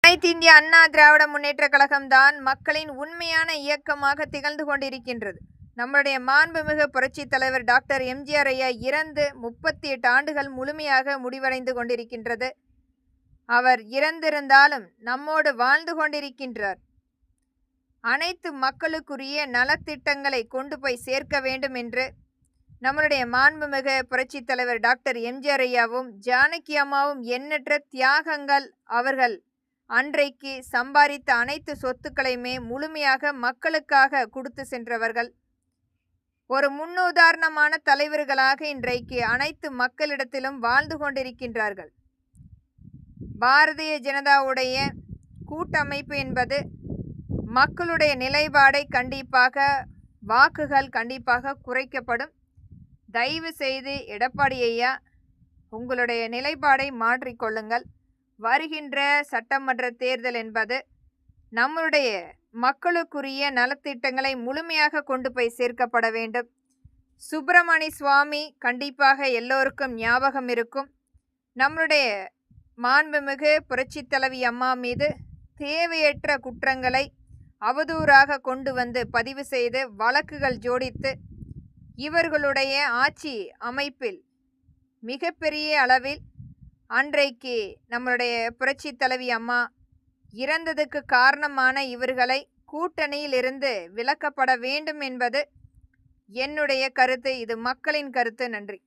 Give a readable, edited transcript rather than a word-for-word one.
அனைத்து இந்திய அண்ணா திராவிட முன்னேற்ற கழகம்தான் மக்களின் உண்மையான இயக்கமாக திகழ்ந்து கொண்டிருக்கின்றது. நம்முடைய மாண்புமிகு புரட்சி தலைவர் டாக்டர் எம்ஜிஆர் ஐயா இறந்து 38 ஆண்டுகள் முழுமையாக முடிவடைந்து கொண்டிருக்கின்றது. அவர் இறந்திருந்தாலும் நம்மோடு வாழ்ந்து கொண்டிருக்கின்றார். அனைத்து மக்களுக்குரிய நலத்திட்டங்களை கொண்டு போய் சேர்க்க வேண்டும் என்று நம்மளுடைய மாண்புமிகு புரட்சி தலைவர் டாக்டர் எம்ஜிஆர் ஐயாவும் ஜானகி அம்மாவும் எண்ணற்ற தியாகங்கள் அவர்கள் அன்றைக்கு சம்பாதித்த அனைத்து சொத்துக்களையுமே முழுமையாக மக்களுக்காக கொடுத்து சென்றவர்கள். ஒரு முன்னுதாரணமான தலைவர்களாக இன்றைக்கு அனைத்து மக்களிடத்திலும் வாழ்ந்து கொண்டிருக்கின்றார்கள். பாரதிய ஜனதாவுடைய கூட்டமைப்பு என்பது மக்களுடைய நிலைப்பாடை கண்டிப்பாக வாக்குகள் கண்டிப்பாக குறைக்கப்படும். தயவு செய்து எடப்பாடி ஐயா உங்களுடைய நிலைப்பாடை மாற்றிக்கொள்ளுங்கள். வருகின்ற சட்டமன்ற தேர்தல் என்பது நம்முடைய மக்களுக்குரிய நலத்திட்டங்களை முழுமையாக கொண்டு போய் சேர்க்கப்பட வேண்டும். சுப்பிரமணிய சுவாமி கண்டிப்பாக எல்லோருக்கும் ஞாபகம் இருக்கும். நம்முடைய மாண்புமிகு புரட்சி தலைவி அம்மா மீது தேவையற்ற குற்றங்களை அவதூறாக கொண்டு வந்து பதிவு செய்து வழக்குகள் ஜோடித்து இவர்களுடைய ஆட்சி அமைப்பில் மிகப்பெரிய அளவில் அன்றைக்கு நம்மளுடைய புரட்சி தலைவி அம்மா இறந்ததுக்கு காரணமான இவர்களை கூட்டணியில் இருந்து விலக்கப்பட வேண்டும் என்பது என்னுடைய கருத்து. இது மக்களின் கருத்து. நன்றி.